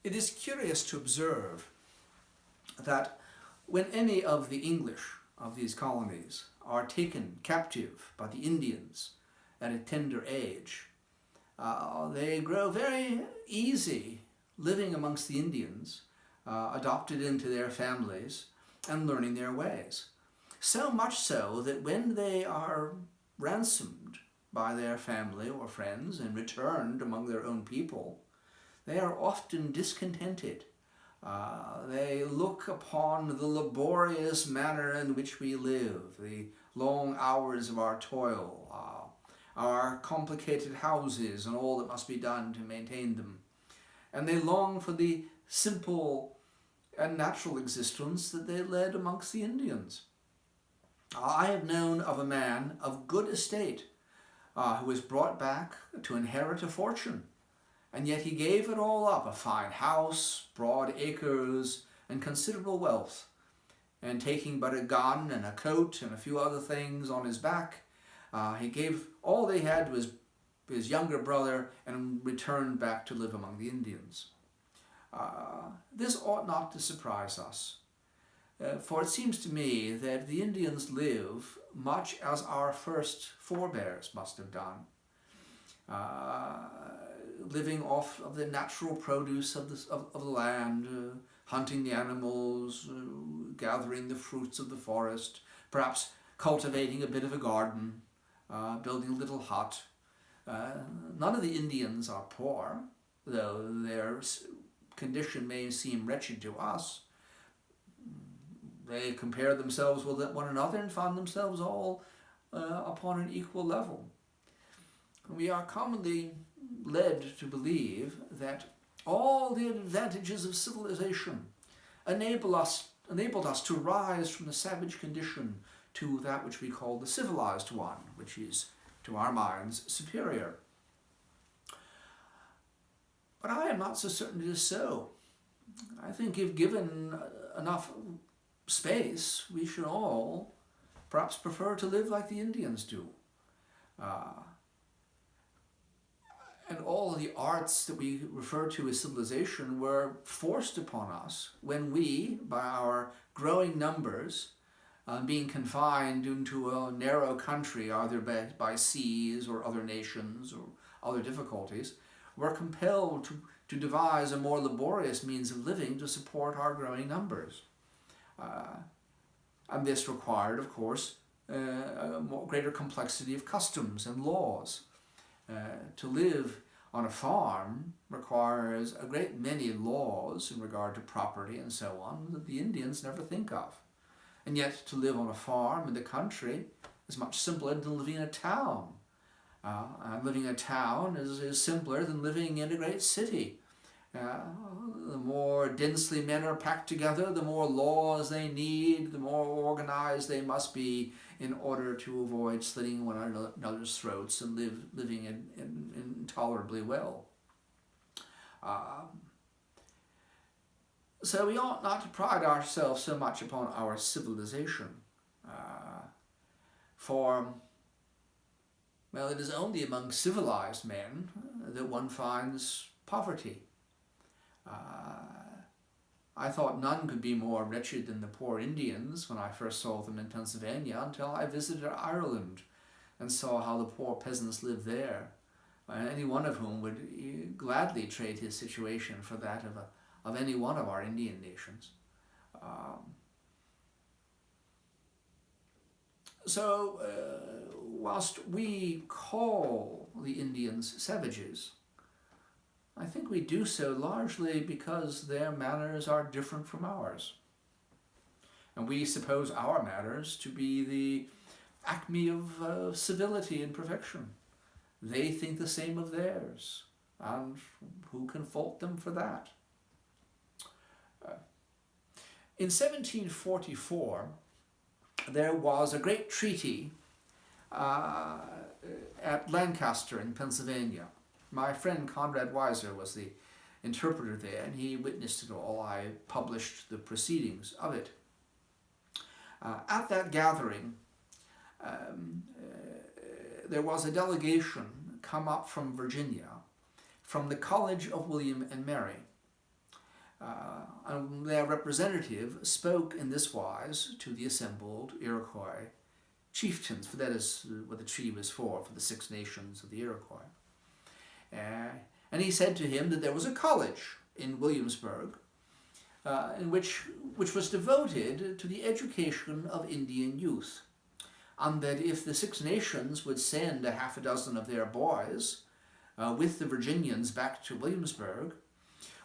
It is curious to observe that when any of the English of these colonies are taken captive by the Indians at a tender age, they grow very easy living amongst the Indians, adopted into their families and learning their ways. So much so that when they are ransomed by their family or friends and returned among their own people, they are often discontented. They look upon the laborious manner in which we live, the long hours of our toil, our complicated houses and all that must be done to maintain them. And they long for the simple and natural existence that they led amongst the Indians. I have known of a man of good estate who was brought back to inherit a fortune, and yet he gave it all up, a fine house, broad acres, and considerable wealth, and taking but a gun and a coat and a few other things on his back, he gave all they had to his younger brother and returned back to live among the Indians. This ought not to surprise us, for it seems to me that the Indians live much as our first forebears must have done, living off of the natural produce of the land, hunting the animals, gathering the fruits of the forest, perhaps cultivating a bit of a garden, building a little hut. None of the Indians are poor, though their condition may seem wretched to us. They compare themselves with one another and find themselves all upon an equal level. We are commonly led to believe that all the advantages of civilization enabled us to rise from the savage condition to that which we call the civilized one, which is, to our minds, superior. But I am not so certain it is so. I think if given enough space, we should all perhaps prefer to live like the Indians do. And all the arts that we refer to as civilization were forced upon us when we, by our growing numbers, being confined into a narrow country, either by seas or other nations or other difficulties, were compelled to devise a more laborious means of living to support our growing numbers. And this required, of course, a greater complexity of customs and laws. To live on a farm requires a great many laws in regard to property and so on that the Indians never think of. And yet to live on a farm in the country is much simpler than living in a town. And living in a town is simpler than living in a great city. The more densely men are packed together, the more laws they need, the more organized they must be in order to avoid slitting one another's throats and living intolerably well. So we ought not to pride ourselves so much upon our civilization, for, well, it is only among civilized men that one finds poverty. I thought none could be more wretched than the poor Indians when I first saw them in Pennsylvania until I visited Ireland and saw how the poor peasants lived there, any one of whom would gladly trade his situation for that of any one of our Indian nations. So whilst we call the Indians savages, I think we do so largely because their manners are different from ours. And we suppose our manners to be the acme of civility and perfection. They think the same of theirs, and who can fault them for that? In 1744, there was a great treaty at Lancaster in Pennsylvania. My friend Conrad Weiser was the interpreter there, and he witnessed it all. I published the proceedings of it. At that gathering, there was a delegation come up from Virginia, from the College of William and Mary. And their representative spoke in this wise to the assembled Iroquois chieftains, for that is what the treaty was for the Six Nations of the Iroquois. And he said to him that there was a college in Williamsburg in which was devoted to the education of Indian youth, and that if the Six Nations would send a half a dozen of their boys with the Virginians back to Williamsburg,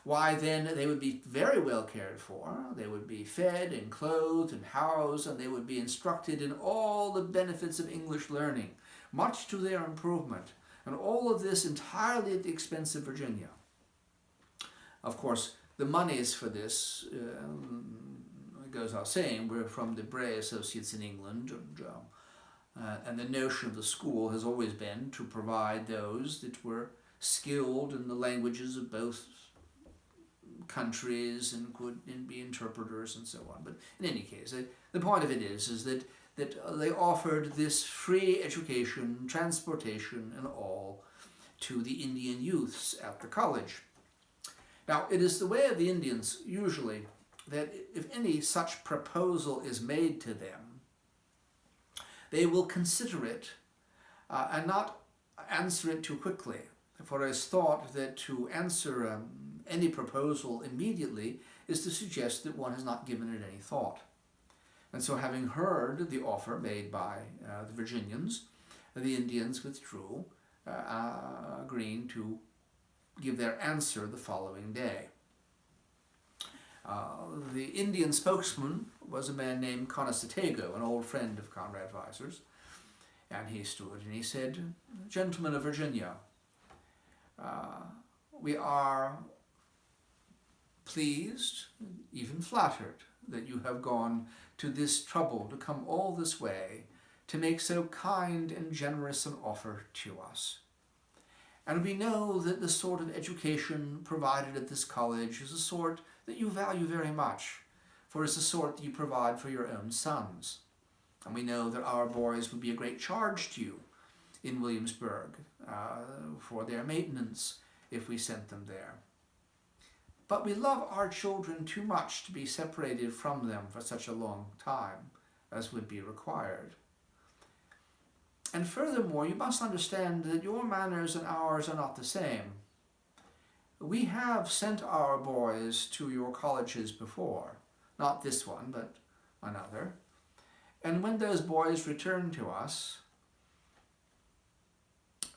why then they would be very well cared for. They would be fed and clothed and housed, and they would be instructed in all the benefits of English learning, much to their improvement, and all of this entirely at the expense of Virginia. Of course, the monies for this, it goes without saying, were from the Bray Associates in England, and the notion of the school has always been to provide those that were skilled in the languages of both countries and could be interpreters and so on. But in any case, the point of it is that they offered this free education, transportation and all to the Indian youths at the college. Now, it is the way of the Indians usually that if any such proposal is made to them, they will consider it and not answer it too quickly. For it is thought that to answer any proposal immediately is to suggest that one has not given it any thought. And so, having heard the offer made by the Virginians, the Indians withdrew, agreeing to give their answer the following day. The Indian spokesman was a man named Conesatego, an old friend of Conrad Weiser's, and he stood and he said, "Gentlemen of Virginia, we are pleased, even flattered, that you have gone to this trouble to come all this way to make so kind and generous an offer to us. And we know that the sort of education provided at this college is a sort that you value very much, for it's the sort that you provide for your own sons. And we know that our boys would be a great charge to you in Williamsburg for their maintenance if we sent them there. But we love our children too much to be separated from them for such a long time as would be required. And furthermore, you must understand that your manners and ours are not the same. We have sent our boys to your colleges before, not this one, but another. And when those boys returned to us,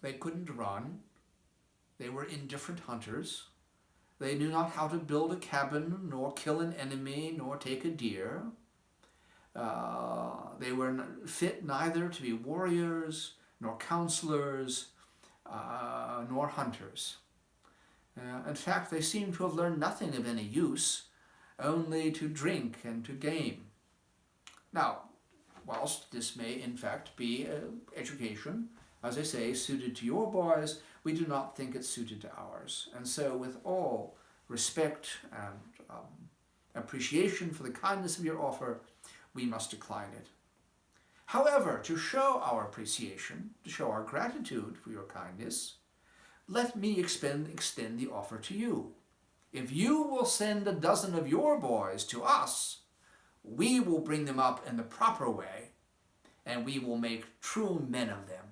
they couldn't run. They were indifferent hunters. They knew not how to build a cabin, nor kill an enemy, nor take a deer. They were fit neither to be warriors, nor counselors, nor hunters. In fact, they seem to have learned nothing of any use, only to drink and to game. Now, whilst this may in fact be education, as I say, suited to your boys, we do not think it's suited to ours. And so with all respect and appreciation for the kindness of your offer, we must decline it. However, to show our appreciation, to show our gratitude for your kindness, let me extend the offer to you. If you will send a dozen of your boys to us, we will bring them up in the proper way, and we will make true men of them.